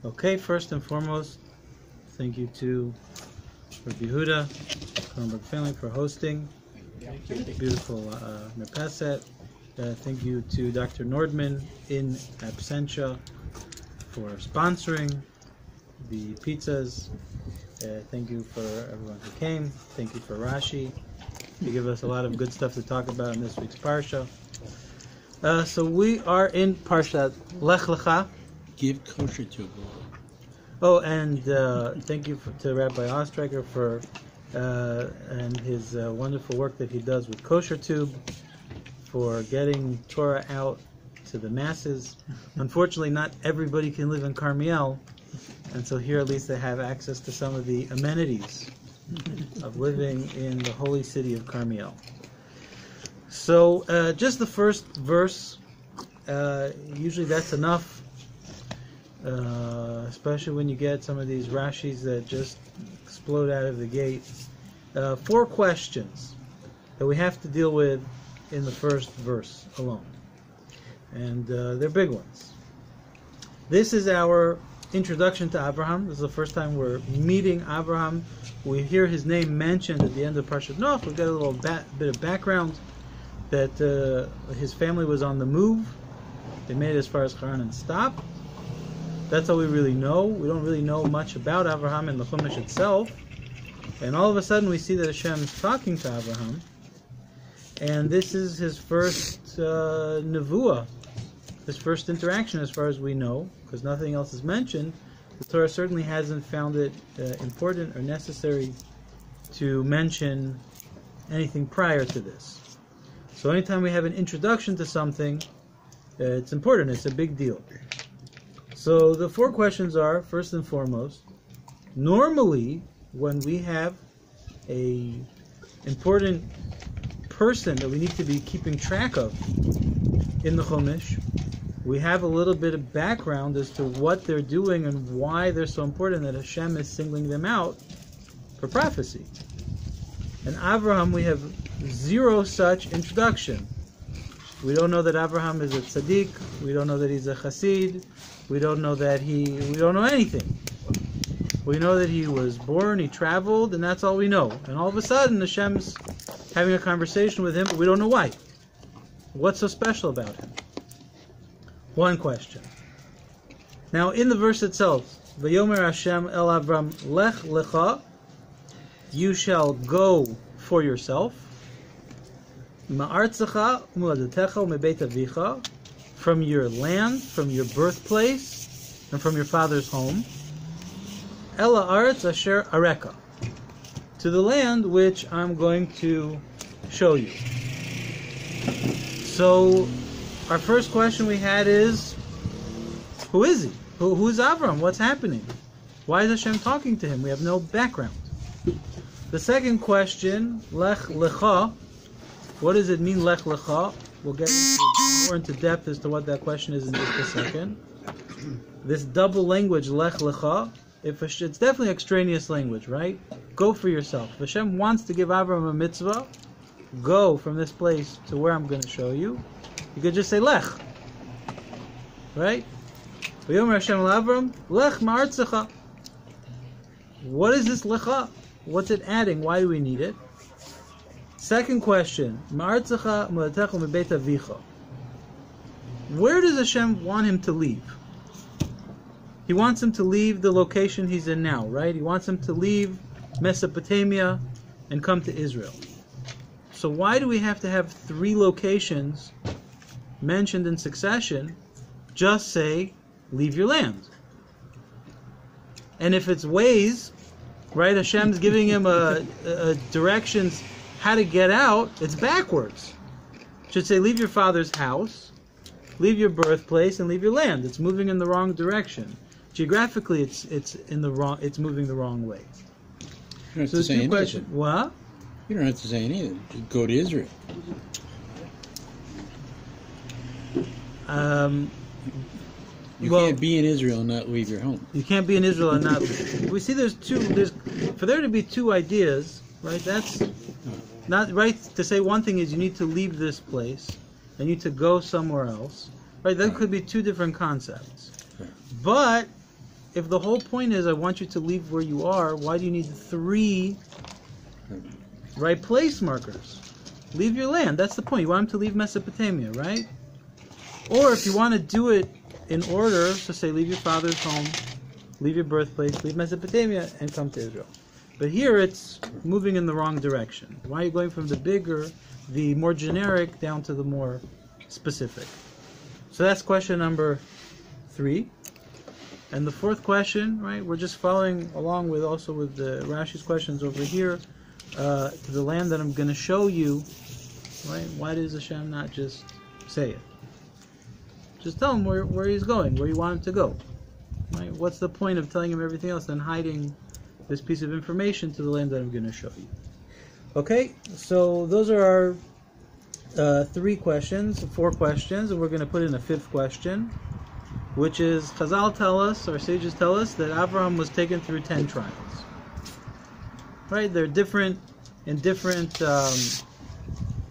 Okay, first and foremost, thank you to Rabbi Yehuda, Kronberg family for hosting. Beautiful Merpeset. Thank you to Dr. Nordman in absentia for sponsoring the pizzas. Thank you for everyone who came. Thank you for Rashi. You give us a lot of good stuff to talk about in this week's Parsha. So we are in Parsha Lech-Lecha. Give kosher to a boy. Oh, and thank you to Rabbi Ostreicher for and his wonderful work that he does with Kosher Tube for getting Torah out to the masses. Unfortunately, not everybody can live in Carmiel, and so here at least they have access to some of the amenities of living in the holy city of Carmiel. So just the first verse, usually that's enough. Especially when you get some of these Rashis that just explode out of the gate. 4 questions that we have to deal with in the first verse alone. And they're big ones. This is our introduction to Abraham. This is the first time we're meeting Abraham. We hear his name mentioned at the end of Parshat Noach. We've got a little bit of background that his family was on the move. They made it as far as Haran and stopped. That's all we really know. We don't really know much about Abraham in the Chumash itself. And all of a sudden we see that Hashem is talking to Abraham. And this is his first nevuah, his first interaction as far as we know, because nothing else is mentioned. The Torah certainly hasn't found it important or necessary to mention anything prior to this. So anytime we have an introduction to something, it's important, it's a big deal. So the 4 questions are, first and foremost, normally when we have a important person that we need to be keeping track of in the Chumash, we have a little bit of background as to what they're doing and why they're so important that Hashem is singling them out for prophecy. And Abraham, we have 0 such introduction. We don't know that Abraham is a tzaddik. We don't know that he's a chassid. We don't know that we don't know anything. We know that he was born, he traveled, and that's all we know. And all of a sudden, Hashem's having a conversation with him, but we don't know why. What's so special about him? 1 question. Now, in the verse itself, V'yomer Hashem el Avram Lech-Lecha, you shall go for yourself. Ma'artzecha u'moladetecha u'mebeit avicha, from your land, from your birthplace, and from your father's home. Ela aretz asher areka, to the land which I'm going to show you. So, our first question we had is, who is he? Who's Avram? What's happening? Why is Hashem talking to him? We have no background. The second question, Lech-Lecha, what does it mean, Lech-Lecha? We'll get more into depth as to what that question is in just a second. This double language, Lech-Lecha, it's definitely extraneous language, right? Go for yourself. If Hashem wants to give Abraham a mitzvah, go from this place to where I'm going to show you. You could just say Lech, right? V'yomer Hashem l'Avram, Lech ma'artzecha. What is this Lecha? What's it adding? Why do we need it? Second question, Ma'artzecha u'moladetecha u'mebeit avicha. Where does Hashem want him to leave? He wants him to leave the location he's in now, right? He wants him to leave Mesopotamia and come to Israel. So why do we have to have 3 locations mentioned in succession? Just say, leave your land. And if it's ways, right, Hashem's giving him a directions how to get out, it's backwards. It should say, leave your father's house, leave your birthplace, and leave your land. It's moving in the wrong direction. Geographically, it's moving the wrong way. You don't have So to say anything. What? You don't have to say anything. Just go to Israel. You can't be in Israel and not leave your home. You can't be in Israel and not leave. We see for there to be 2 ideas, right? That's not right. To say one thing is you need to leave this place and you need to go somewhere else, right? That could be 2 different concepts. But if the whole point is I want you to leave where you are, why do you need 3 right place markers? Leave your land. That's the point. You want him to leave Mesopotamia, right? Or if you want to do it in order, so say leave your father's home, leave your birthplace, leave Mesopotamia, and come to Israel. But here it's moving in the wrong direction. Why are you going from the more generic, down to the more specific? So that's question number 3. And the 4th question, right, we're just following along with the Rashi's questions over here, to the land that I'm going to show you, right? Why does Hashem not just say it? Just tell him where he's going, where you want him to go. Right? What's the point of telling him everything else and hiding this piece of information to the land that I'm going to show you? Okay, so those are our 4 questions, and we're going to put in a 5th question, which is, Chazal tell us, our sages tell us, that Abraham was taken through 10 trials. Right? They're different, in different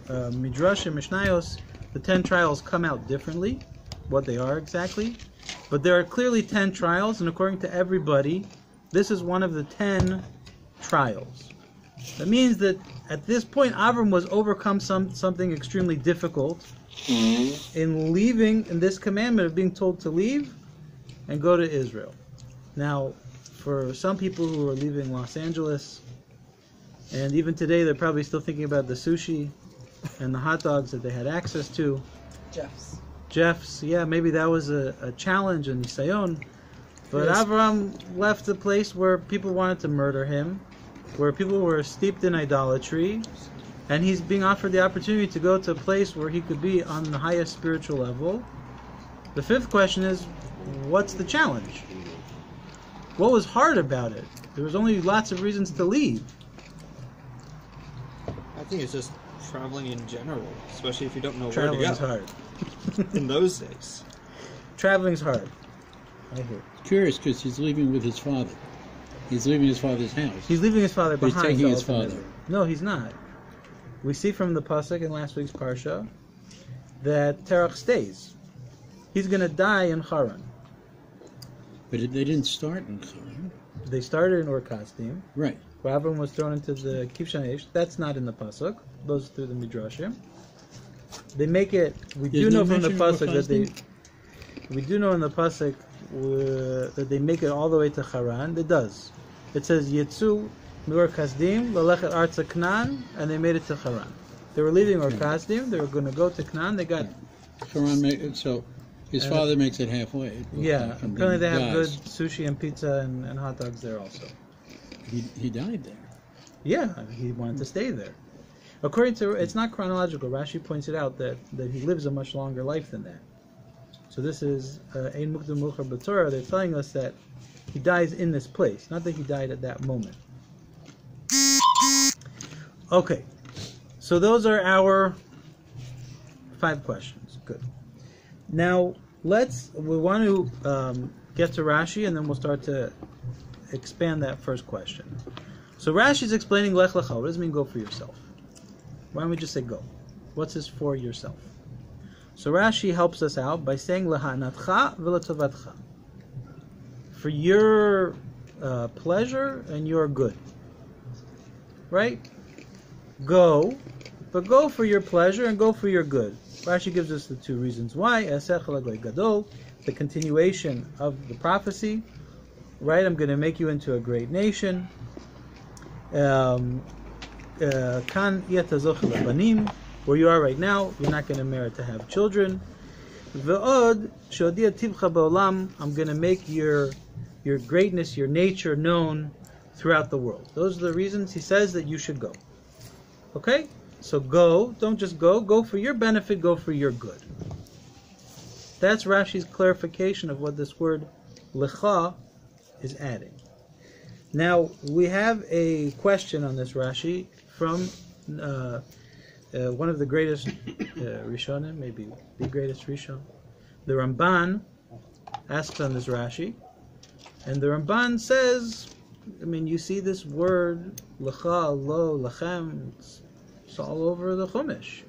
Midrash and Mishnayos, the 10 trials come out differently, what they are exactly. But there are clearly 10 trials, and according to everybody, this is one of the 10 trials. That means that at this point, Avram was overcome something extremely difficult in leaving, in this commandment of being told to leave and go to Israel. Now, for some people who are leaving Los Angeles, and even today they're probably still thinking about the sushi and the hot dogs that they had access to. Jeff's, yeah, maybe that was a challenge, a nisayon. But yes. Avram left a place where people wanted to murder him, where people were steeped in idolatry, and he's being offered the opportunity to go to a place where he could be on the highest spiritual level. The 5th question is, what's the challenge? What was hard about it? There was only lots of reasons to leave. I think it's just traveling in general, especially if you don't know where to go. Traveling's hard. In those days. Traveling's hard. I hear. Curious, because he's leaving with his father. He's leaving his father's house. He's leaving his father behind. He's taking his father. No, he's not. We see from the pasuk in last week's parsha that Terach stays. He's going to die in Haran. But they didn't start in Haran. They started in Ur Kasdim. Right. Where Avram was thrown into the Kivshan Eish. That's not in the pasuk. Those through the Midrashim. They make it. We do know from the pasuk that they. We do know in the pasuk that they make it all the way to Haran. It does. It says Yetzu Ur Kasdim Lalechet Arza Canaan, and they made it to Haran. They were leaving Ur Kasdim. They were going to go to Canaan. They got Haran. So his father makes it halfway. Yeah. Apparently they have good sushi and pizza and hot dogs there also. He died there. Yeah, he wanted to stay there. According to, it's not chronological. Rashi points it out that he lives a much longer life than that. So this is Ein Mukdam Muchar B'Torah. They're telling us that he dies in this place, not that he died at that moment. Okay, so those are our 5 questions. Good. Now we want to get to Rashi, and then we'll start to expand that first question. So Rashi is explaining Lech-Lecha. What does it mean go for yourself? Why don't we just say go? What's this for yourself? So Rashi helps us out by saying Lahanatcha v'latovatcha. For your pleasure and your good. Right? Go, but go for your pleasure and go for your good. Rashi gives us the 2 reasons why. The continuation of the prophecy. Right? I'm going to make you into a great nation. Where you are right now, you're not going to merit to have children. I'm going to make your greatness, your nature known throughout the world. Those are the reasons he says that you should go. Okay? So go, don't just go for your benefit, go for your good. That's Rashi's clarification of what this word lecha is adding. Now, we have a question on this Rashi from one of the greatest Rishonim, maybe the greatest Rishon. The Ramban asks on this Rashi, and the Ramban says, you see this word, lecha, lo, lachem, it's all over the Chumash.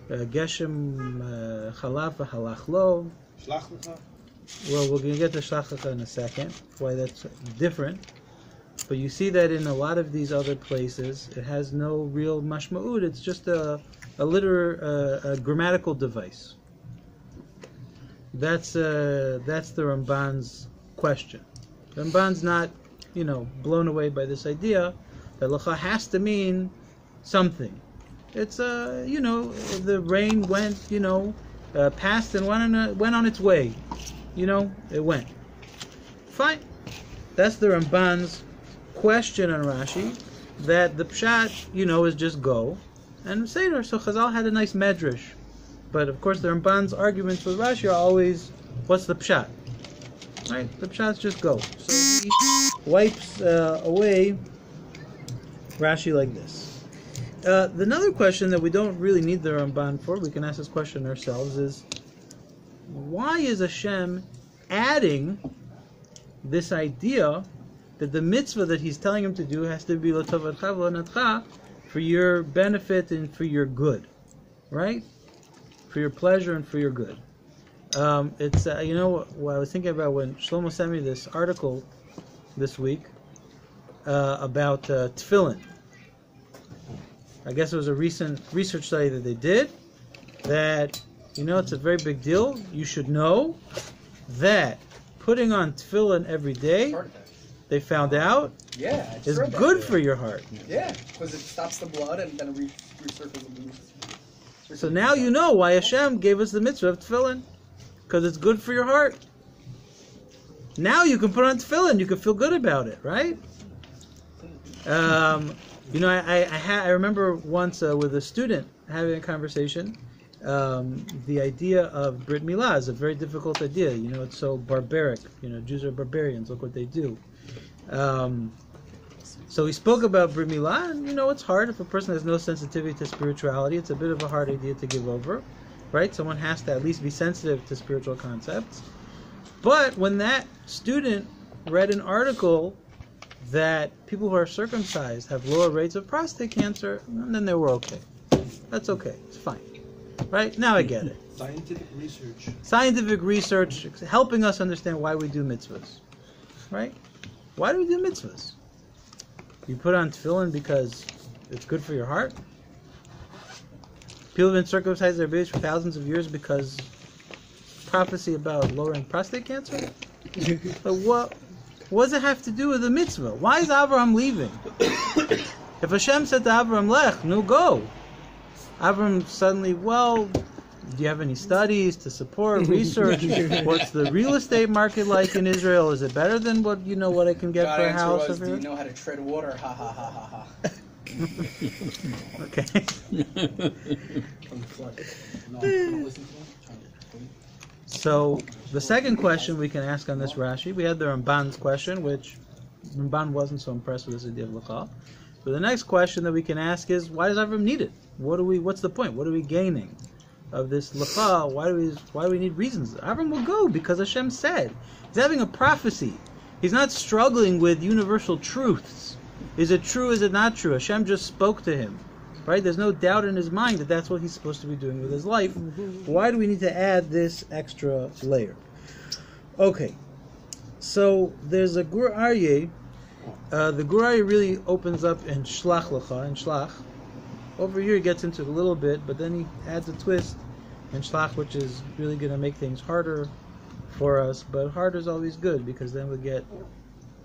Geshem, chalaf, halach, lo. Shlach lecha. Well, we're going to get to Shlech Lecha in a second, why that's different. But you see that in a lot of these other places, it has no real mashma'ud. It's just a grammatical device. That's the Ramban's question. The Ramban's not, blown away by this idea that Lecha has to mean something. It's the rain went, passed and went on its way. It went. Fine. That's the Ramban's question on Rashi, that the pshat, is just go. And Seder, so Chazal had a nice medrash. But of course the Ramban's arguments with Rashi are always, what's the pshat? Right? The pshat's just go. So he wipes away Rashi like this. Another question that we don't really need the Ramban for, we can ask this question ourselves, is why is Hashem adding this idea that the mitzvah that he's telling him to do has to be l'tovatcha v'l'natcha, for your benefit and for your good, right? For your pleasure and for your good. It's what I was thinking about when Shlomo sent me this article this week about tefillin. I guess it was a recent research study that they did that, it's a very big deal. You should know that putting on tefillin every day, they found out, is good for your heart. Yeah, because it stops the blood and then recircles the blood. So now you know why Hashem gave us the mitzvah of tefillin, because it's good for your heart. Now you can put on tefillin, you can feel good about it, right? I remember once with a student having a conversation. The idea of Brit Milah is a very difficult idea. It's so barbaric. Jews are barbarians. Look what they do. So we spoke about Brit Milah, and it's hard if a person has no sensitivity to spirituality. It's a bit of a hard idea to give over, right? Someone has to at least be sensitive to spiritual concepts. But when that student read an article that people who are circumcised have lower rates of prostate cancer, and then they were okay. That's okay. It's fine. Right? Now I get it. Scientific research helping us understand why we do mitzvahs. Right? Why do we do mitzvahs? You put on tefillin because it's good for your heart? People have been circumcised their babies for thousands of years because prophecy about lowering prostate cancer? But what does it have to do with the mitzvah? Why is Abraham leaving? If Hashem said to Abraham, Lech, no go. Abraham suddenly, do you have any studies to support research? What's the real estate market like in Israel? Is it better than what I can get for a house over here? Do you know how to tread water? Ha ha ha ha ha. Okay. So the second question we can ask on this Rashi, we had the Ramban's question, which Ramban wasn't so impressed with this idea of Lecha. But the next question that we can ask is, why does Avram need it? What's the point? What are we gaining of this Lecha? Why do we need reasons? Avram will go because Hashem said. He's having a prophecy. He's not struggling with universal truths. Is it true? Is it not true? Hashem just spoke to him. Right? There's no doubt in his mind that that's what he's supposed to be doing with his life. Why do we need to add this extra layer? Okay. So there's a Gur Aryeh. The Gur Aryeh really opens up in Shlech Lecha, in Shlach. Over here he gets into it a little bit, but then he adds a twist in Shlach, which is really going to make things harder for us. But harder is always good, because then we get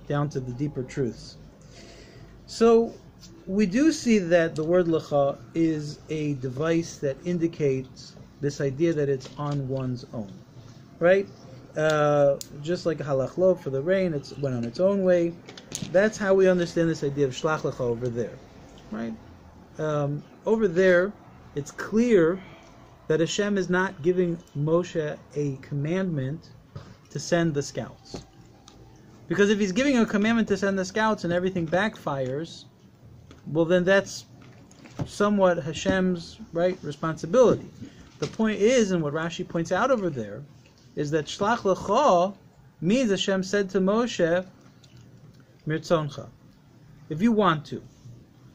down to the deeper truths. So we do see that the word Lecha is a device that indicates this idea that it's on one's own. Right? Just like halach lo for the rain, it went on its own way. That's how we understand this idea of Shlach Lecha over there. Right? Over there, it's clear that Hashem is not giving Moshe a commandment to send the scouts. Because if he's giving a commandment to send the scouts and everything backfires, well then that's somewhat Hashem's responsibility. The point is, and what Rashi points out over there, is that Shlach Lecha means Hashem said to Moshe, Mirtzoncha, if you want to.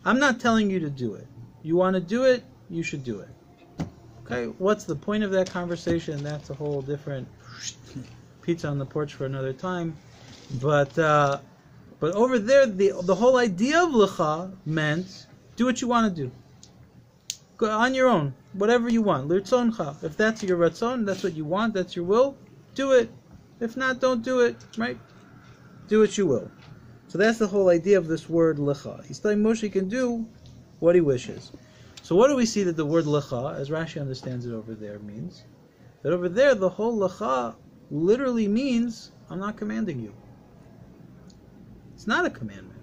I'm not telling you to do it. You want to do it, you should do it. Okay, what's the point of that conversation? That's a whole different pizza on the porch for another time. But over there, the whole idea of lecha meant do what you want to do. Go on your own, whatever you want. Lirtzoncha. If that's your ratzon, that's what you want, that's your will, do it. If not, don't do it. Right? Do what you will. So that's the whole idea of this word lecha. He's telling Moshe he can do what he wishes. So what do we see that the word lecha, as Rashi understands it over there, means? That over there, the whole lecha literally means, I'm not commanding you. It's not a commandment.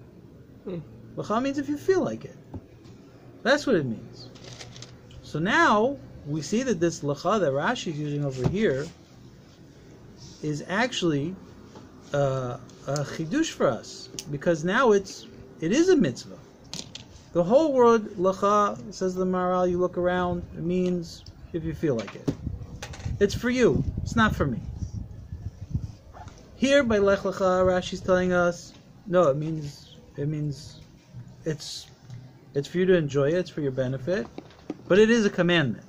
Lecha means if you feel like it. That's what it means. So now, we see that this lecha that Rashi is using over here is actually a chidush for us. Because now it is a mitzvah. The whole word lecha, says the Maharal, you look around, it means if you feel like it. It's for you. It's not for me. Here by Lech Lecha, Rashi's telling us, no, it means it's for you to enjoy it, it's for your benefit, but it is a commandment.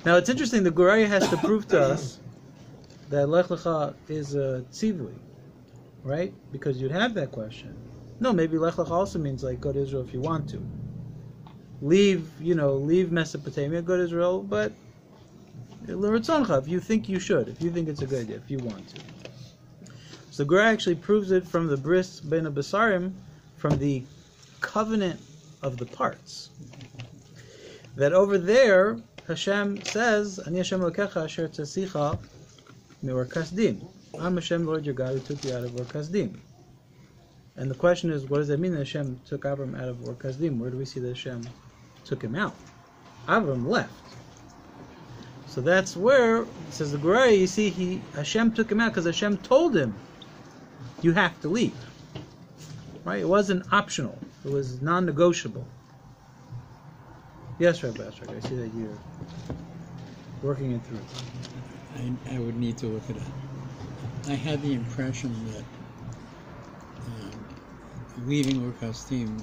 Now it's interesting, the Guraya has to prove to us that Lech Lecha is a tzivui, right? Because you'd have that question. No, maybe Lech Lecha also means like go to Israel if you want to. Leave Mesopotamia, go to Israel, but l'ratzoncha, if you think you should, if you think it's a good idea, if you want to. So the Gemara actually proves it from the bris ben abasarim, from the covenant of the parts. That over there, Hashem says, Ani Hashem Elokecha asher tzasicha me'or kasdim. I'm Hashem, Lord your God, who took you out of Ur Kasdim. And the question is, what does that mean that Hashem took Avram out of Ur Kasdim? Where do we see that Hashem took him out? Avram left. So that's where, it says the Gemara, you see, Hashem took him out because Hashem told him, you have to leave. Right? It wasn't optional. It was non-negotiable. Yes, Rabbi, I see that you're working it through. I would need to look at it. I had the impression that leaving Ur Kasdim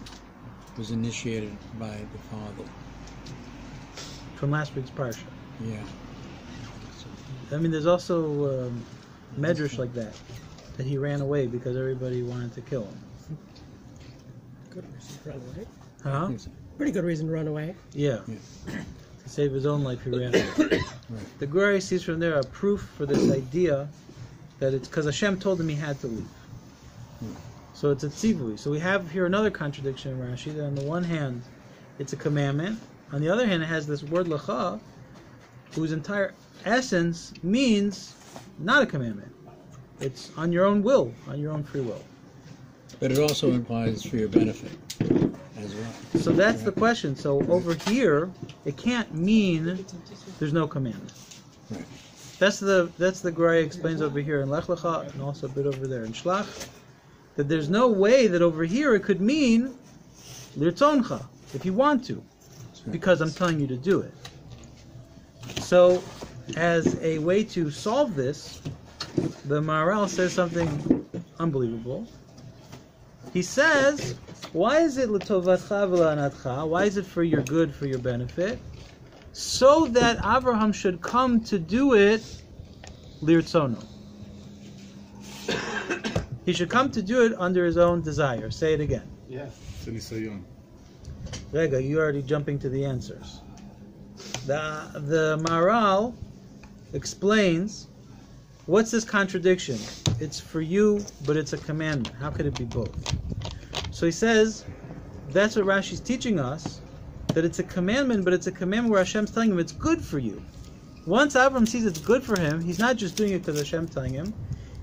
was initiated by the father. From last week's Parsha. Yeah. I mean, there's also medrash like that he ran away because everybody wanted to kill him. Good reason to run away. Huh? Pretty good reason to run away. Yeah. To save his own life, he ran away. Right. The Gemara sees from there a proof for this idea that it's because Hashem told him he had to leave. So it's a tzivui. So we have here another contradiction in Rashi, that on the one hand, it's a commandment. On the other hand, it has this word lecha, whose entire essence means not a commandment. It's on your own will, on your own free will. But it also implies for your benefit as well. So that's the question. So over here, it can't mean there's no commandment. Right. That's the Gemara explains over here in Lech Lecha, and also a bit over there in Shlach, that there's no way that over here it could mean lirtzoncha, if you want to, because I'm telling you to do it. So, as a way to solve this, the Maharal says something unbelievable. He says, why is it l'tovatcha v'la'anatcha? Why is it for your good, for your benefit? So that Abraham should come to do it lirtzono. He should come to do it under his own desire. Say it again. Yeah. Rega, you're already jumping to the answers. The Maharal explains, what's this contradiction? It's for you, but it's a commandment. How could it be both? So he says, that's what Rashi's teaching us, that it's a commandment, but it's a commandment where Hashem's telling him it's good for you. Once Avram sees it's good for him, he's not just doing it because Hashem's telling him,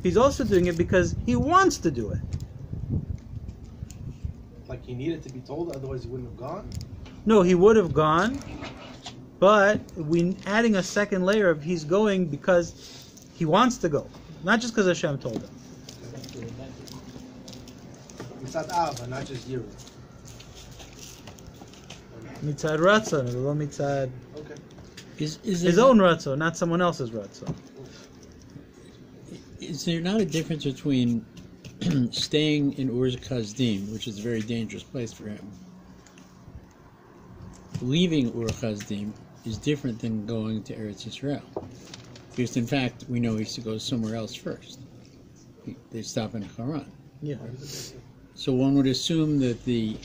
he's also doing it because he wants to do it. Like he needed to be told, otherwise he wouldn't have gone? No, he would have gone, but we adding a second layer of he's going because he wants to go, not just because Hashem told him. Mitzad Ava, not just Yiru. Mitzad Ratzon, or Mitzad Okay. his own Ratzon, not someone else's Ratzon. Is there not a difference between staying in Ur Kasdim, which is a very dangerous place for him? Leaving Ur Kasdim is different than going to Eretz Yisrael. Because in fact, we know he used to go somewhere else first. They stop in Haran. Yeah. So one would assume that the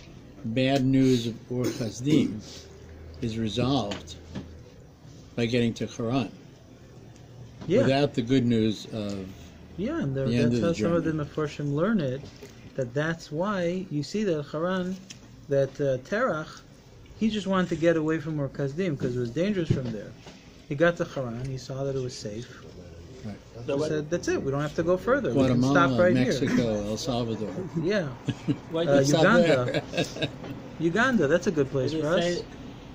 bad news of Ur Kasdim is resolved by getting to Haran. Yeah. Without the good news of Yeah, and the end that's of how the some of the journey. Mefarshim learn it, that's why you see that Haran, that Terach, he just wanted to get away from Ur Kasdim because it was dangerous from there. He got to Haran, he saw that it was safe. Right. He said, that's it, we don't have to go further. We can Guatemala, stop right Mexico, El Salvador. here. Yeah. Why did Stop Uganda. there. Uganda, that's a good place you for us. say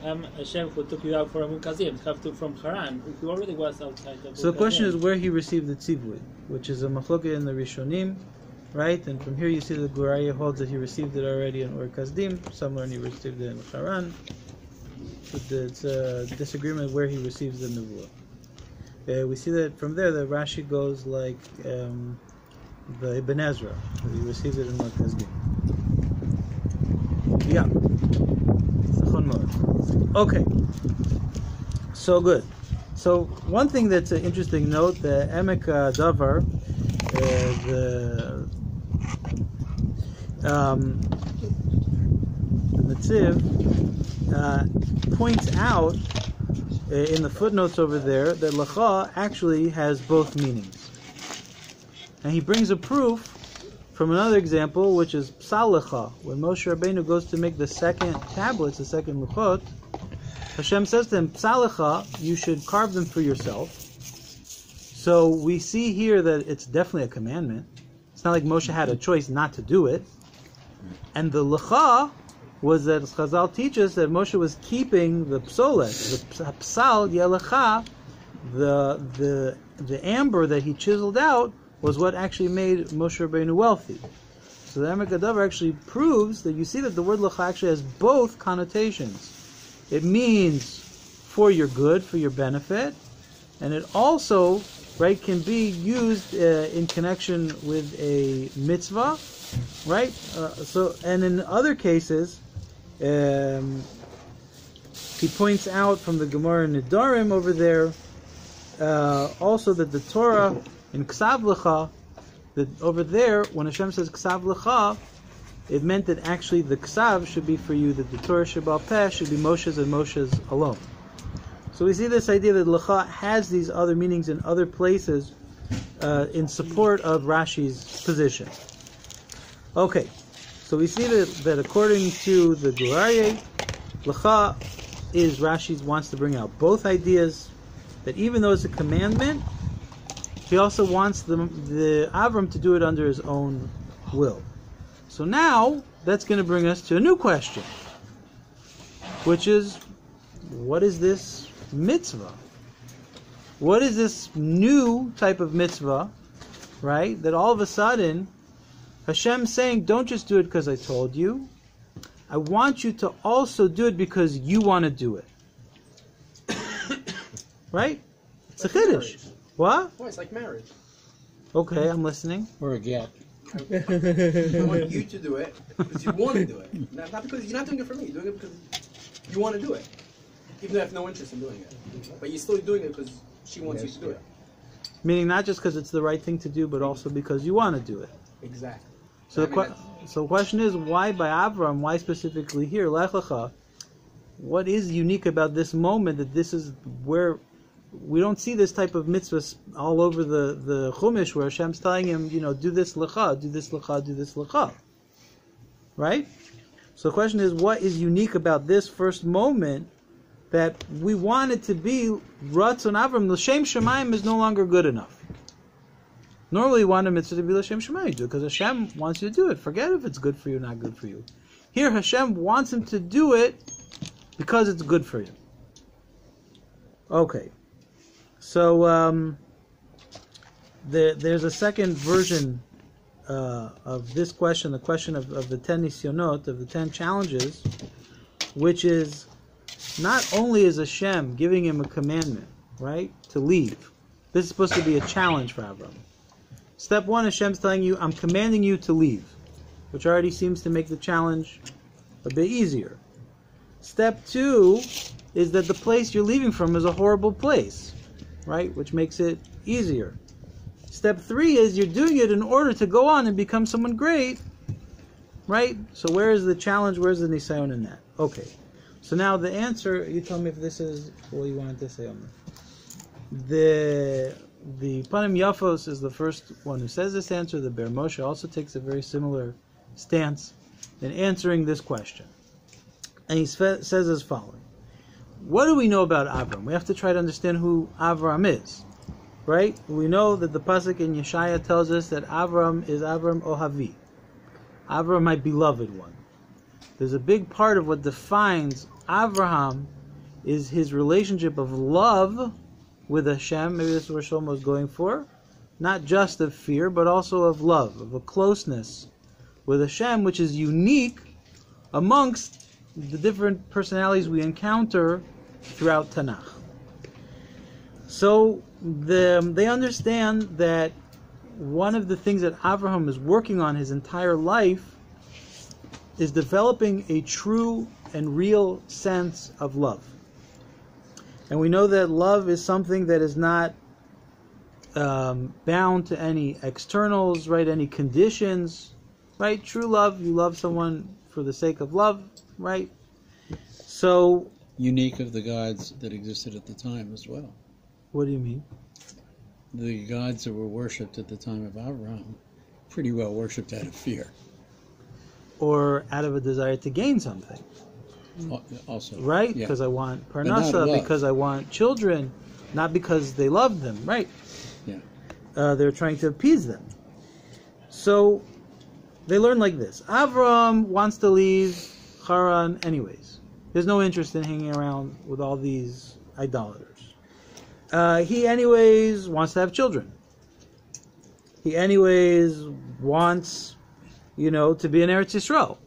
Hashem who took you out from Kazim, have to from Haran, who already was outside of So the question is Kazim. where he received the tzivui, which is a machloket in the Rishonim, right? And from here you see the Guraya holds that he received it already in Ur Kasdim, some learn he received it in Haran. But it's a disagreement where he receives the Nevuah. We see that from there the Rashi goes like the Ibn Ezra, that he receives it in Ur Kasdim. Yeah. Okay. So good. So one thing that's an interesting note, the Emek Davar, the Netziv points out in the footnotes over there that Lecha actually has both meanings. And he brings a proof from another example, which is Psal Lecha. When Moshe Rabbeinu goes to make the second tablets, the second Luchot, Hashem says to him, Psal Lecha, you should carve them for yourself. So we see here that it's definitely a commandment. It's not like Moshe had a choice not to do it. And the Lecha was that Chazal teaches that Moshe was keeping the psolet, the psal yelecha, the amber that he chiseled out was what actually made Moshe Rabbeinu wealthy. So the Emek Davar actually proves that you see that the word lecha actually has both connotations. It means for your good, for your benefit, and it also, right, can be used in connection with a mitzvah, right? And in other cases, he points out from the Gemara Nidarim over there, also that the Torah in Ksav Lecha, that over there, when Hashem says Ksav Lecha, it meant that actually the Ksav should be for you, that the Torah Shebal Peh should be Moshe's and Moshe's alone. So we see this idea that Lecha has these other meanings in other places in support of Rashi's position. Okay. So we see that according to the Gurarye, Lecha is Rashi wants to bring out both ideas, that even though it's a commandment, he also wants the Avram to do it under his own will. So now, that's going to bring us to a new question, which is, what is this mitzvah? What is this new type of mitzvah, right, that all of a sudden Hashem saying, don't just do it because I told you. I want you to also do it because you want to do it. Right? It's a chiddush. What? Well, it's like marriage. Okay, I'm listening. Or a gap. I want you to do it because you want to do it. Not because you're not doing it for me. You're doing it because you want to do it. Even though I have no interest in doing it. But you're still doing it because she wants you to do it. Meaning not just because it's the right thing to do, but also because you want to do it. Exactly. So the question is, why by Avram? Why specifically here, Lech Lecha? What is unique about this moment that this is where we don't see this type of mitzvahs all over the Chumash where Hashem's telling him, do this Lecha, do this Lecha, do this Lecha. Right? So the question is, what is unique about this first moment that we want it to be Ratzon Avram? L'Shem Shemayim is no longer good enough. Normally, you want a mitzvah to be L'Shem Shemayim, do it because Hashem wants you to do it. Forget if it's good for you or not good for you. Here, Hashem wants him to do it because it's good for you. Okay. So, there's a second version of this question, the question of the 10 nisyonot, of the 10 challenges, which is not only is Hashem giving him a commandment, right, to leave. This is supposed to be a challenge for Avram. Step one, Hashem's telling you, I'm commanding you to leave, which already seems to make the challenge a bit easier. Step two is that the place you're leaving from is a horrible place. right? Which makes it easier. Step 3 is you're doing it in order to go on and become someone great, right? So where is the challenge? Where's the nisayon in that? Okay. So now the answer, you tell me if this is what you wanted to say, Omer. The Panim Yafos is the first one who says this answer. The Ber Moshe also takes a very similar stance in answering this question. And he says as following. What do we know about Avram? We have to try to understand who Avram is. Right? We know that the pasuk in Yeshaya tells us that Avram is Avram Ohavi. Avram, my beloved one. There's a big part of what defines Avraham is his relationship of love with Hashem. Maybe that's what Shlomo is going for. Not just of fear, but also of love, of a closeness with Hashem, which is unique amongst the different personalities we encounter throughout Tanakh. So they understand that one of the things that Avraham is working on his entire life is developing a true and real sense of love. And we know that love is something that is not bound to any externals, right? Any conditions, right? True love, you love someone for the sake of love, right? So unique of the gods that existed at the time as well. What do you mean? The gods that were worshipped at the time of Abraham, pretty well worshipped out of fear. Or out of a desire to gain something. Also. Right? Yeah. Because I want parnasa, because I want children, not because they love them, right? Yeah. They're trying to appease them. So they learn like this. Avram wants to leave Haran anyways. There's no interest in hanging around with all these idolaters. He anyways wants to have children. He anyways wants, to be an Eretz Yisrael.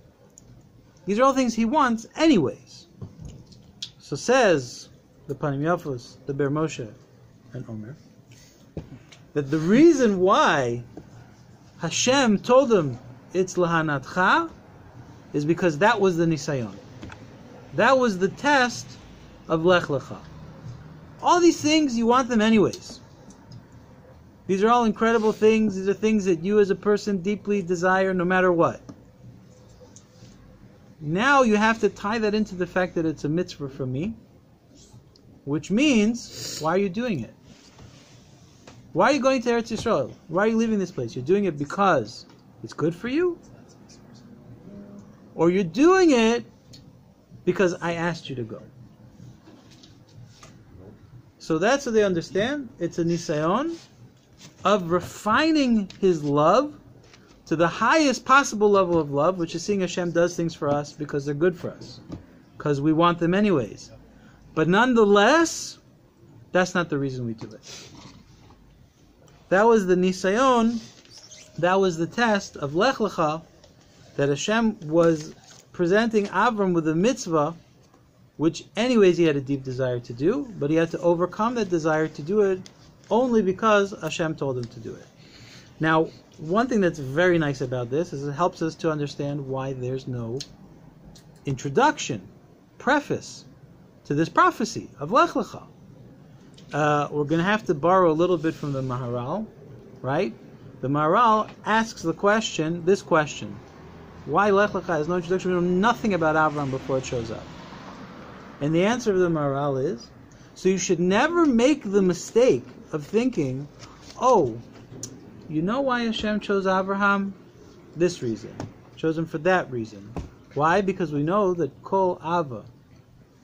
These are all things he wants anyways. So says the Panim Yafos, the Ber Moshe, and Omer, that the reason why Hashem told him it's lahanatcha is because that was the nisayon. That was the test of Lech-Lecha. All these things, you want them anyways. These are all incredible things. These are things that you as a person deeply desire no matter what. Now you have to tie that into the fact that it's a mitzvah from me, which means, why are you doing it? Why are you going to Eretz Yisrael? Why are you leaving this place? You're doing it because it's good for you? Or you're doing it because I asked you to go? So that's what they understand. It's a nisayon of refining his love to the highest possible level of love, which is seeing Hashem does things for us because they're good for us, because we want them anyways. But nonetheless, that's not the reason we do it. That was the nisayon, that was the test of Lech-Lecha, that Hashem was presenting Avram with a mitzvah, which anyways he had a deep desire to do, but he had to overcome that desire to do it only because Hashem told him to do it. Now, one thing that's very nice about this is it helps us to understand why there's no introduction, preface to this prophecy of Lech-Lecha. We're going to have to borrow a little bit from the Maharal, right? The Maharal asks this question, why Lech-Lecha has no introduction? We know nothing about Avram before it shows up. And the answer of the Maharal is, so you should never make the mistake of thinking, oh, you know why Hashem chose Abraham? This reason. Chose him for that reason. Why? Because we know that kol ava,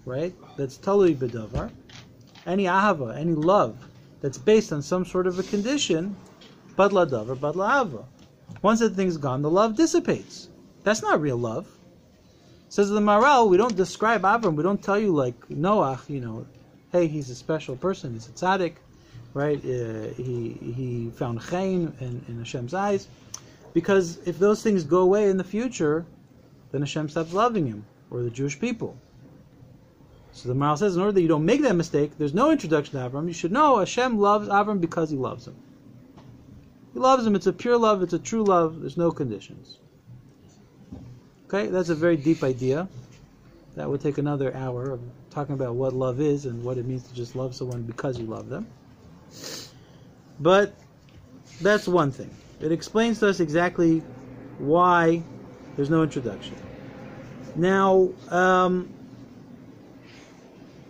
right? That's talui b'davar. Any ahava, any love that's based on some sort of a condition, badla davar, badla ava. Once that thing's gone, the love dissipates. That's not real love. Says the Maharal, we don't describe Avram, we don't tell you like Noach, hey, he's a special person, he's a tzaddik, right? He found chen in Hashem's eyes. Because if those things go away in the future, then Hashem stops loving him, or the Jewish people. So the Maharal says, in order that you don't make that mistake, there's no introduction to Avram. You should know Hashem loves Avram because he loves him. He loves him, it's a pure love, it's a true love, there's no conditions. Okay, that's a very deep idea. That would take another hour of talking about what love is and what it means to just love someone because you love them. But that's one thing. It explains to us exactly why there's no introduction. Now,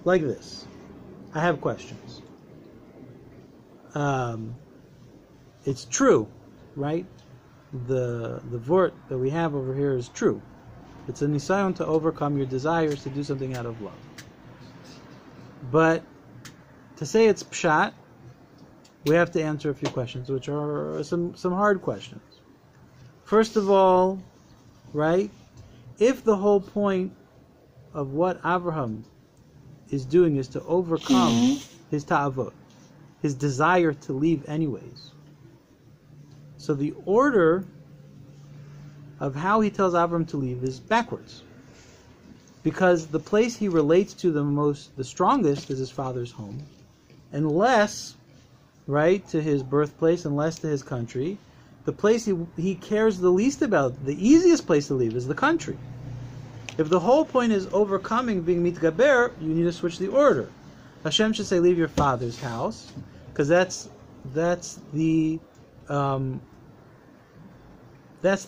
like this, I have questions. It's true, right? The vort that we have over here is true. It's a nisayon to overcome your desires to do something out of love. But to say it's pshat, we have to answer a few questions, which are some hard questions. First of all, right, if the whole point of what Abraham is doing is to overcome his ta'avot, his desire to leave anyways, so the order of how he tells Abraham to leave is backwards. Because the place he relates to the strongest is his father's home, and less, right, to his birthplace and less to his country. The place he cares the least about, the easiest place to leave, is the country. If the whole point is overcoming, being mitgaber, you need to switch the order. Hashem should say, leave your father's house, because that's the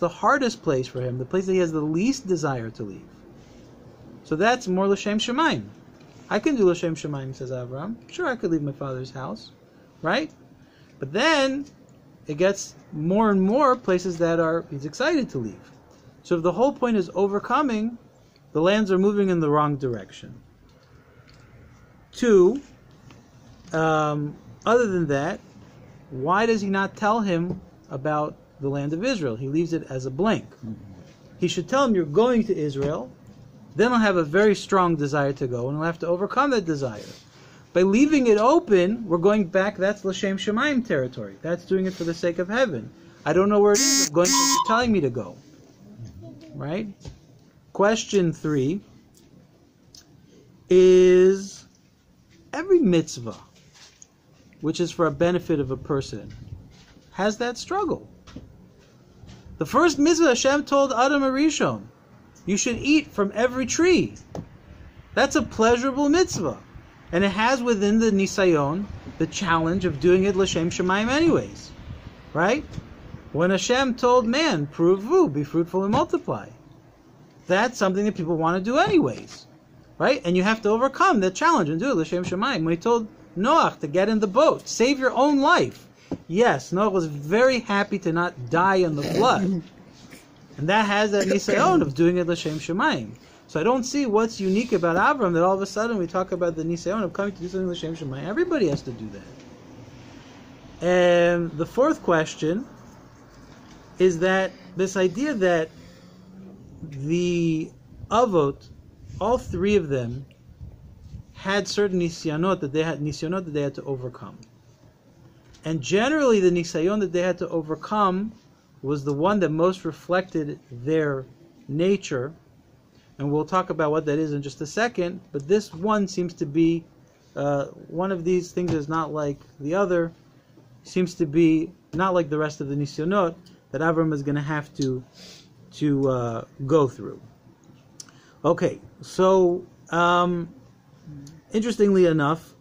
hardest place for him, the place that he has the least desire to leave. So that's more l'shem shemaim. I can do l'shem shemaim, says Abraham. Sure, I could leave my father's house, right? But then it gets more and more places that he's excited to leave. So if the whole point is overcoming, the lands are moving in the wrong direction. 2, other than that, why does he not tell him about the land of Israel? He leaves it as a blank. He should tell him, you're going to Israel, then he'll have a very strong desire to go, and he'll have to overcome that desire. By leaving it open, we're going back, that's l'shem shemaim territory. That's doing it for the sake of heaven. I don't know where it is, I'm going to you're telling me to go. Right? Question 3 is, every mitzvah, which is for a benefit of a person, has that struggle. The first mitzvah Hashem told Adam HaRishon, you should eat from every tree. That's a pleasurable mitzvah. And it has within the nisayon the challenge of doing it l'shem shemaim anyways. Right? When Hashem told man, pruvu, be fruitful and multiply. That's something that people want to do anyways. Right? And you have to overcome that challenge and do it l'shem shemaim. When he told Noach to get in the boat, save your own life. Yes, Noach was very happy to not die in the flood. And that has that nisayon of doing it l'shem shemaim. So I don't see what's unique about Avram that all of a sudden we talk about the nisayon of coming to do something l'shem shemaim. Everybody has to do that. And the fourth question is that this idea that the avot, all 3 of them, had certain nisyonot that they had to overcome. And generally the nisayon that they had to overcome was the one that most reflected their nature. And we'll talk about what that is in just a second. But this one seems to be, one of these things is not like the other, seems to be not like the rest of the nisyonot that Avram is going to have to go through. Okay, so interestingly enough,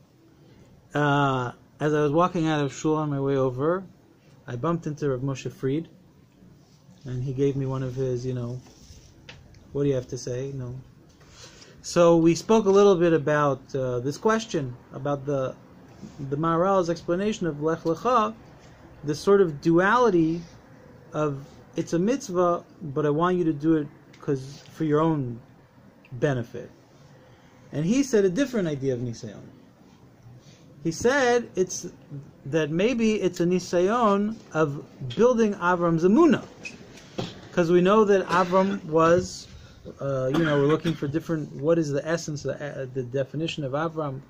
as I was walking out of shul on my way over, I bumped into Rav Moshe Fried, and he gave me one of his, what do you have to say? So we spoke a little bit about this question, about the Maharal's explanation of Lech-Lecha, this sort of duality of, it's a mitzvah, but I want you to do it because for your own benefit. And he said a different idea of nisayon. He said it's that maybe it's a nisayon of building Avram's emunah, because we know that Avram was, we're looking for different. What is the essence, the definition of Avram?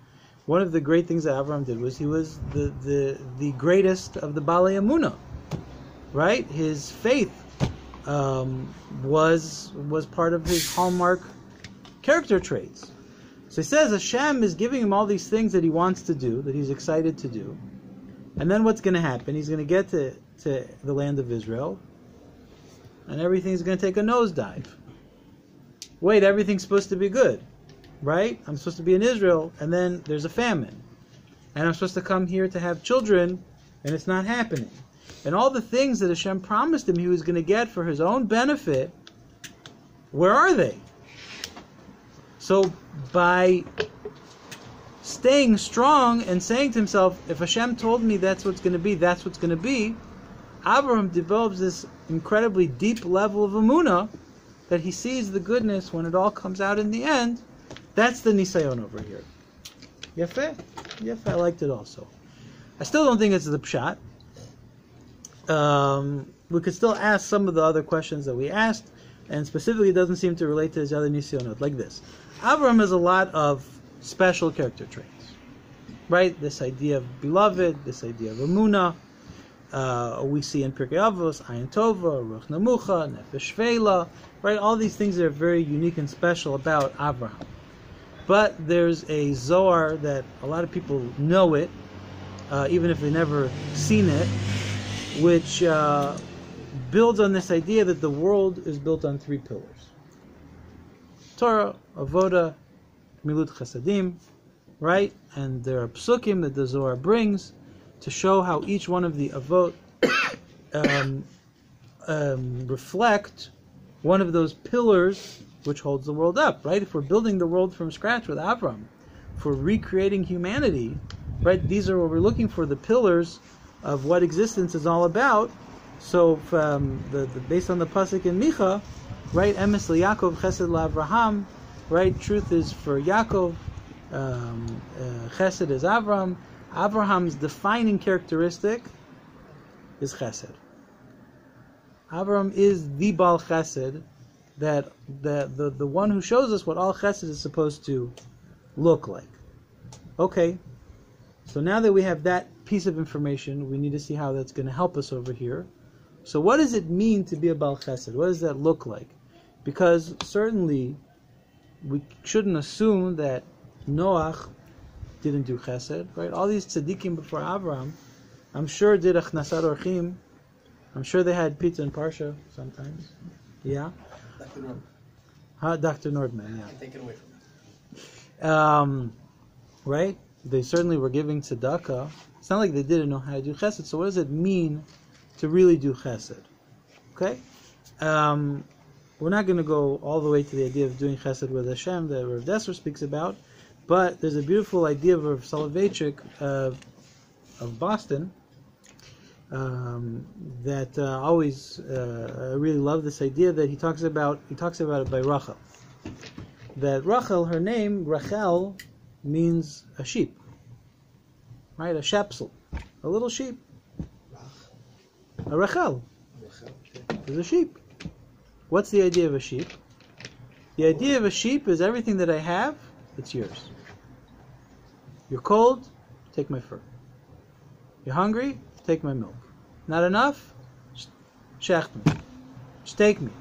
One of the great things that Avram did was he was the greatest of the Balei Emunah, right? His faith was part of his hallmark character traits. So he says Hashem is giving him all these things that he wants to do, that he's excited to do. And then what's going to happen? He's going to get to the land of Israel, and everything's going to take a nosedive. Wait, everything's supposed to be good, right? I'm supposed to be in Israel, and then there's a famine. and I'm supposed to come here to have children, and it's not happening. And all the things that Hashem promised him he was going to get for his own benefit, where are they? So by staying strong and saying to himself, if Hashem told me that's what's going to be, that's what's going to be, Abraham develops this incredibly deep level of emunah that he sees the goodness when it all comes out in the end. That's the nisayon over here. Yefeh? Yefeh, I liked it also. I still don't think it's the pshat. We could still ask some of the other questions that we asked, and specifically it doesn't seem to relate to his other nisayonot, like this. Abraham has a lot of special character traits, right? This idea of beloved, this idea of emunah. We see in Pirkei Avos, Ayin Tova, Ruach Namucha, Nefesh Shveila, right? All these things that are very unique and special about Abraham. But there's a Zohar that a lot of people know it, even if they've never seen it, which builds on this idea that the world is built on three pillars. Torah, Avoda, Milut Chasadim, right? And there are psukim that the Zohar brings to show how each one of the avot reflect one of those pillars which holds the world up, right? If we're building the world from scratch with Avram, if we're recreating humanity, right? These are what we're looking for, the pillars of what existence is all about. So based on the pasuk in Micha, right? Emes liYaakov, Chesed laAvraham, right? Truth is for Yaakov, Chesed is Avram. Abraham's defining characteristic is Chesed. Abraham is the Baal Chesed, that the one who shows us what all Chesed is supposed to look like. Okay, so now that we have that piece of information, we need to see how that's going to help us over here. So what does it mean to be a Baal Chesed? What does that look like? Because certainly we shouldn't assume that Noach didn't do chesed, right? All these tzaddikim before Abraham, I'm sure did achnasat orchim. I'm sure they had pizza and parsha sometimes. Yeah? Dr. Nordman. Dr. Nordman, yeah. Take it away from me. Right? They certainly were giving tzedakah. It's not like they didn't know how to do chesed. So what does it mean to really do chesed? Okay? We're not going to go all the way to the idea of doing chesed with Hashem that Rav Desser speaks about, but there's a beautiful idea of Rav Soloveitchik of Boston that always I really love this idea that he talks about it by Rachel. That Rachel, her name Rachel, means a sheep, right? A shepsel, a little sheep. A Rachel is a sheep. What's the idea of a sheep? The idea of a sheep is everything that I have, it's yours. You're cold, take my fur. You're hungry, take my milk. Not enough? Shecht me. Just take me.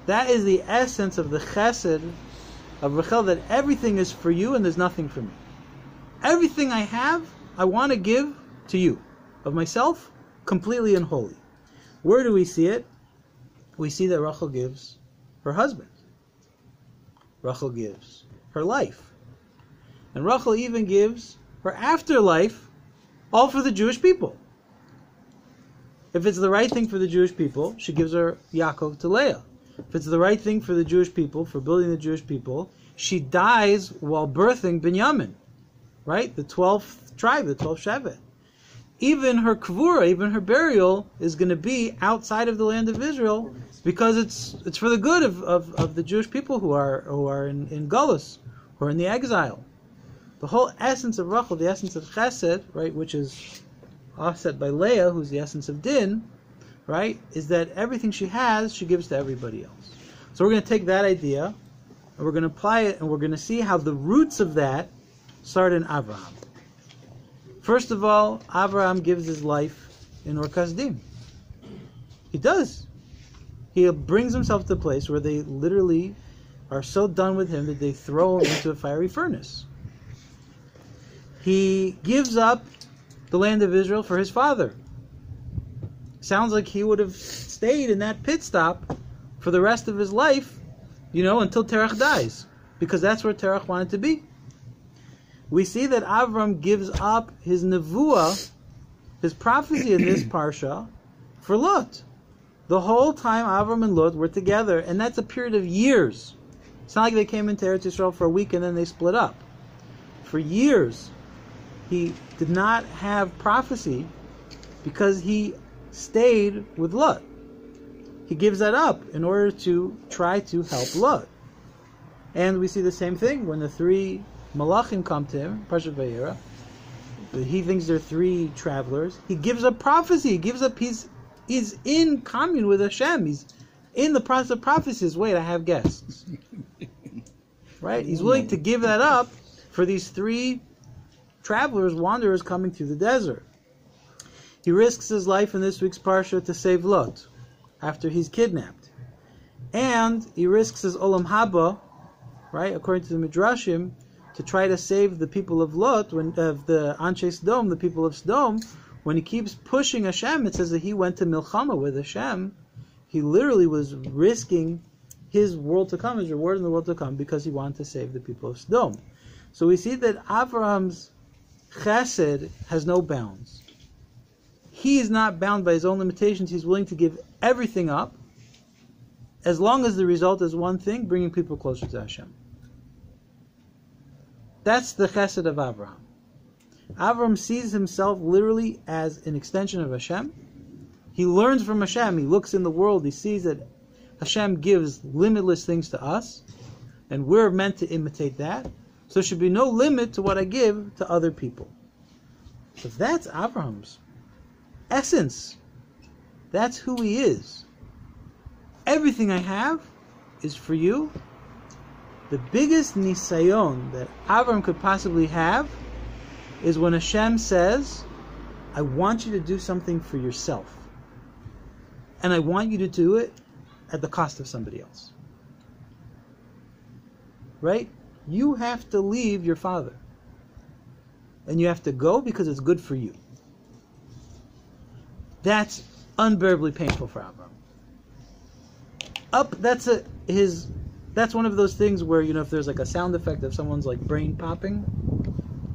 That is the essence of the chesed of Rachel, that everything is for you and there's nothing for me. Everything I have, I want to give to you. Of myself, completely and wholly. Where do we see it? We see that Rachel gives her husband. Rachel gives her life. And Rachel even gives her afterlife, all for the Jewish people. If it's the right thing for the Jewish people, she gives her Yaakov to Leah. If it's the right thing for the Jewish people, for building the Jewish people, she dies while birthing Binyamin, right? The 12th tribe, the 12th Shevet. Even her kvura, even her burial, is going to be outside of the land of Israel, because it's for the good of the Jewish people who are in Galus, who are in the exile. The whole essence of Rachel, the essence of Chesed, right, which is offset by Leah, who's the essence of Din, right, is that everything she has, she gives to everybody else. So we're going to take that idea, and we're going to apply it, and we're going to see how the roots of that start in Abraham. First of all, Abraham gives his life in Or Kasdim. He does. He brings himself to a place where they literally are so done with him that they throw him into a fiery furnace. He gives up the land of Israel for his father. Sounds like he would have stayed in that pit stop for the rest of his life, until Terach dies, because that's where Terach wanted to be. we see that Avram gives up his nevuah, his prophecy in this parsha, for Lot. The whole time Avram and Lot were together, and that's a period of years. It's not like they came into Eretz Yisrael for a week and then they split up. For years, he did not have prophecy because he stayed with Lot. He gives that up in order to try to help Lot. And we see the same thing when the three Malachim come to him, Parsha Vayera. He thinks they're three travelers. He gives up prophecy. He gives up he's in commune with Hashem. He's in the process of prophecies. Wait, I have guests. Right? He's willing to give that up for these three travelers, wanderers coming through the desert. He risks his life in this week's Parsha to save Lot after he's kidnapped. And he risks his Olam Haba, right, according to the Midrashim, to try to save the people of Lot, of the Anshe Sodom, the people of Sodom. When he keeps pushing Hashem, it says that he went to Milchama with Hashem. He literally was risking his world to come, his reward in the world to come, because he wanted to save the people of Sodom. So we see that Abraham's chesed has no bounds. He is not bound by his own limitations. He's willing to give everything up, as long as the result is one thing, bringing people closer to Hashem. That's the chesed of Abraham. Abraham sees himself literally as an extension of Hashem. He learns from Hashem. He looks in the world. He sees that Hashem gives limitless things to us, and we're meant to imitate that. So there should be no limit to what I give to other people. So that's Abraham's essence. That's who he is. Everything I have is for you. The biggest nisayon that Abraham could possibly have is when Hashem says, I want you to do something for yourself. And I want you to do it at the cost of somebody else. Right? You have to leave your father. And you have to go because it's good for you. That's unbearably painful for Abraham. That's one of those things where, if there's like a sound effect of someone's like brain popping,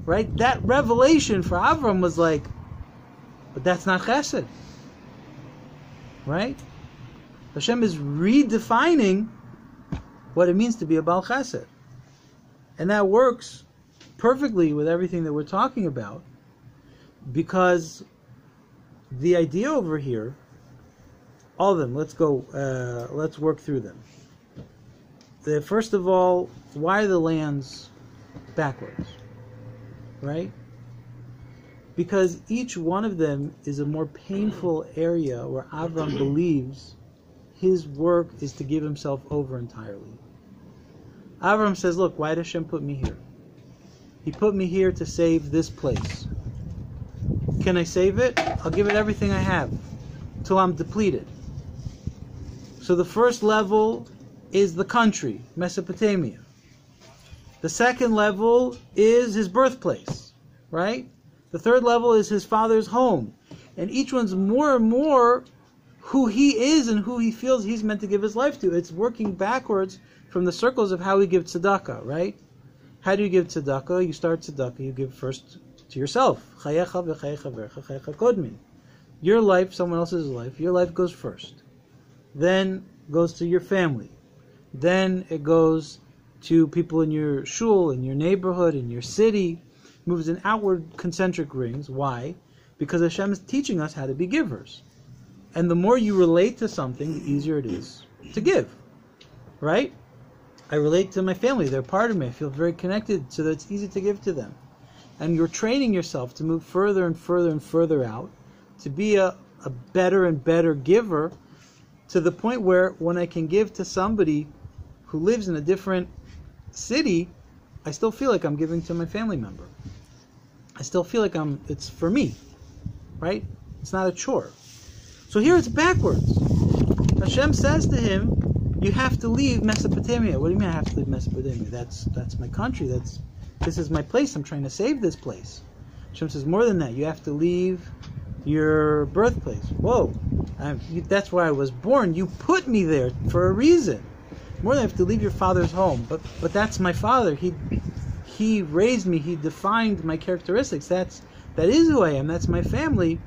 right? That revelation for Avram was like, but that's not chesed, right? Hashem is redefining what it means to be a Baal Chesed. And that works perfectly with everything that we're talking about, because the idea over here, all of them, let's work through them. First of all, why are the lands backwards? Right? Because each one of them is a more painful area where Avram believes his work is to give himself over entirely. Avram says, look, why does Hashem put me here? He put me here to save this place. Can I save it? I'll give it everything I have till I'm depleted. So the first level is the country, Mesopotamia. The second level is his birthplace, right? The third level is his father's home. And each one's more and more who he is and who he feels he's meant to give his life to. It's working backwards from the circles of how we give tzedakah, right? How do you give tzedakah? You start tzedakah, you give first to yourself. Your life, someone else's life, your life goes first. Then goes to your family. Then it goes to people in your shul, in your neighborhood, in your city. Moves in outward concentric rings. Why? Because Hashem is teaching us how to be givers. And the more you relate to something, the easier it is to give. Right? I relate to my family. They're part of me. I feel very connected, so that it's easy to give to them. And you're training yourself to move further and further and further out, to be a better and better giver, to the point where when I can give to somebody who lives in a different city, I still feel like I'm giving to my family member. I still feel like it's for me, right? It's not a chore. So here it's backwards. Hashem says to him, you have to leave Mesopotamia. What do you mean I have to leave Mesopotamia? That's my country. This is my place. I'm trying to save this place. Hashem says more than that. You have to leave your birthplace. Whoa. That's where I was born. You put me there for a reason. More than I have to leave your father's home. But that's my father. He raised me. He defined my characteristics. That is who I am. That's my family.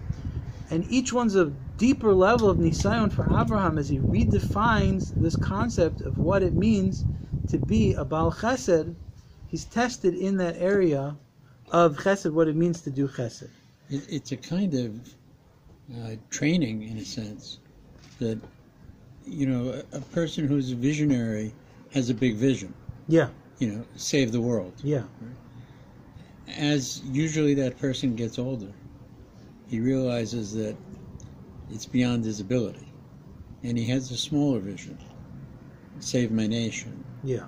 And each one's a deeper level of nisayon for Abraham as he redefines this concept of what it means to be a Baal Chesed. He's tested in that area of Chesed, what it means to do Chesed. It's a kind of training, in a sense, that, a person who's a visionary has a big vision. Yeah. Save the world. Yeah. As usually that person gets older, he realizes that it's beyond his ability. And he has a smaller vision. Save my nation. Yeah.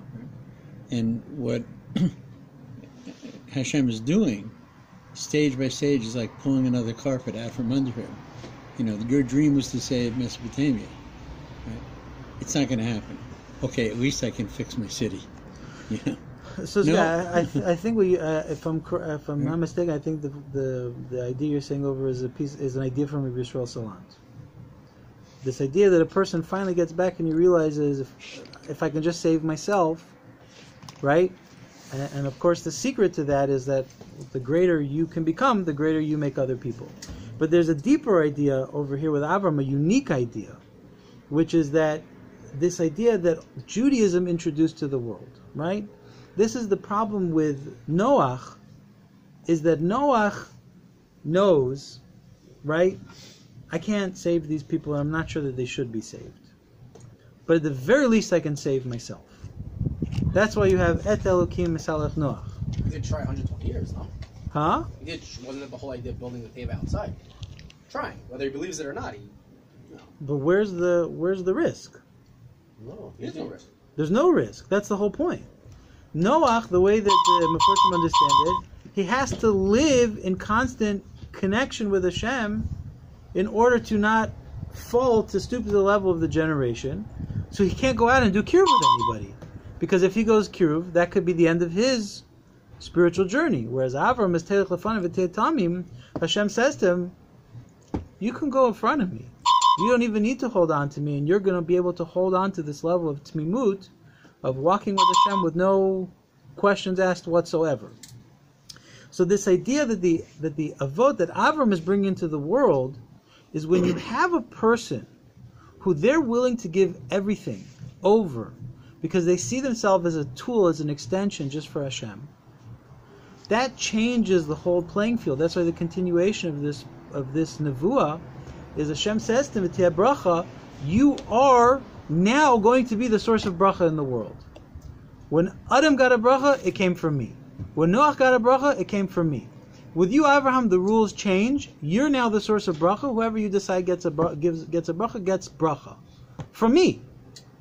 And what Hashem is doing, stage by stage, is like pulling another carpet out from under him. Your dream was to save Mesopotamia. Right? It's not going to happen. Okay, at least I can fix my city. So No. I think if I'm not mistaken, I think the idea you're saying over is an idea from Rabbi Yisrael Salant. This idea that a person finally gets back and he realizes if I can just save myself, right? And of course the secret to that is that the greater you can become, the greater you make other people. But there's a deeper idea over here with Avram, a unique idea, which is that this idea that Judaism introduced to the world, right? This is the problem with Noach, is that Noach knows, right? I can't save these people, and I'm not sure that they should be saved. But at the very least, I can save myself. That's why you have Et Elokim Misalech Noach. He did try 120 years, no? Huh? Wasn't it the whole idea of building the cave outside? Trying, whether he believes it or not. But where's the risk? No, there's no risk. There's no risk. That's the whole point. Noach, the way that the Mefarshim understand it, he has to live in constant connection with Hashem in order to not fall to stoop to the level of the generation. So he can't go out and do kiruv with anybody. Because if he goes kiruv, that could be the end of his spiritual journey. Whereas Avram is telech lefanav v'tei tamim, Hashem says to him, you can go in front of me. You don't even need to hold on to me, and you're going to be able to hold on to this level of tmimut, of walking with Hashem with no questions asked whatsoever. So this idea that the avot that Avram is bringing into the world is when you have a person who they're willing to give everything over because they see themselves as a tool, as an extension just for Hashem. That changes the whole playing field. That's why the continuation of this nevuah is Hashem says to Mitya Bracha, you are now going to be the source of bracha in the world. When Adam got a bracha, it came from me. When Noach got a bracha, it came from me. With you, Abraham, the rules change. You're now the source of bracha. Whoever you decide gets a bracha gets bracha from me.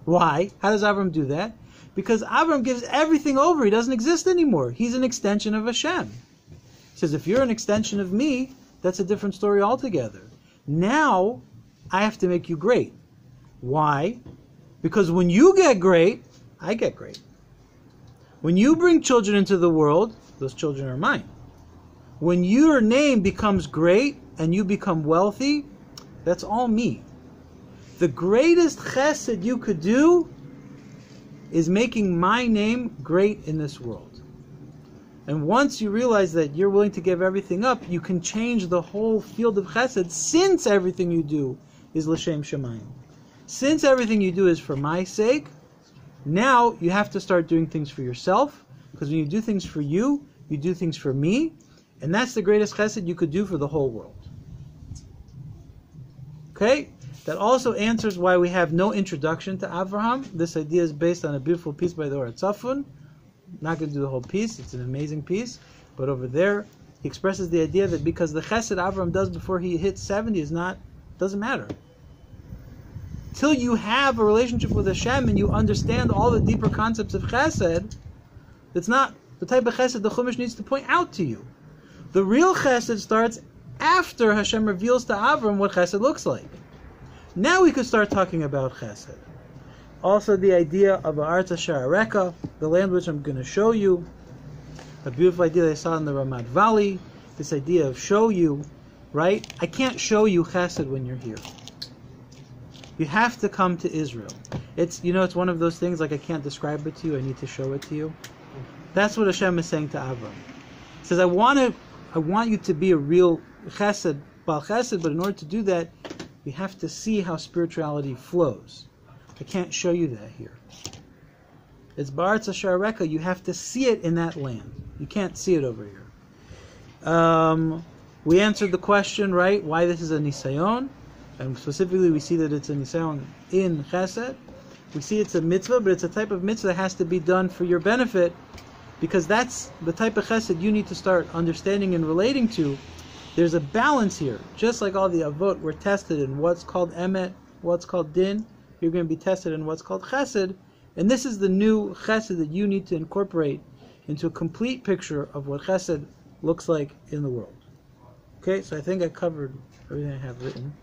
Why? How does Abraham do that? Because Abraham gives everything over. He doesn't exist anymore. He's an extension of Hashem. He says, if you're an extension of me, that's a different story altogether. Now, I have to make you great. Why? Because when you get great, I get great. When you bring children into the world, those children are mine. When your name becomes great and you become wealthy, that's all me. The greatest chesed you could do is making my name great in this world. And once you realize that you're willing to give everything up, you can change the whole field of chesed, since everything you do is l'shem shemayim. Since everything you do is for my sake, now you have to start doing things for yourself, because when you do things for you, you do things for me, and that's the greatest chesed you could do for the whole world. Okay? That also answers why we have no introduction to Avraham. This idea is based on a beautiful piece by the Or Tzafun. Not going to do the whole piece, it's an amazing piece. But over there, he expresses the idea that because the chesed Avraham does before he hits 70 doesn't matter. Till you have a relationship with Hashem and you understand all the deeper concepts of chesed, it's not the type of chesed the Chumash needs to point out to you. The real chesed starts after Hashem reveals to Avram what chesed looks like. Now we could start talking about chesed. Also the idea of Arta Sharareka, the land which I'm going to show you, a beautiful idea that I saw in the Ramat Valley, this idea of show you, right? I can't show you chesed when you're here. You have to come to Israel. It's one of those things like I can't describe it to you, I need to show it to you. That's what Hashem is saying to Avram. He says, I want you to be a real chesed, bal chesed, but in order to do that, we have to see how spirituality flows. I can't show you that here. It's Ba'aretz Asher Areka. You have to see it in that land. You can't see it over here. We answered the question, right, why this is a nisayon. And specifically we see that it's a nisayon in chesed. We see it's a mitzvah, but it's a type of mitzvah that has to be done for your benefit, because that's the type of chesed you need to start understanding and relating to. There's a balance here. Just like all the avot were tested in what's called emet, what's called din, you're going to be tested in what's called chesed. And this is the new chesed that you need to incorporate into a complete picture of what chesed looks like in the world. Okay, so I think I covered everything I have written.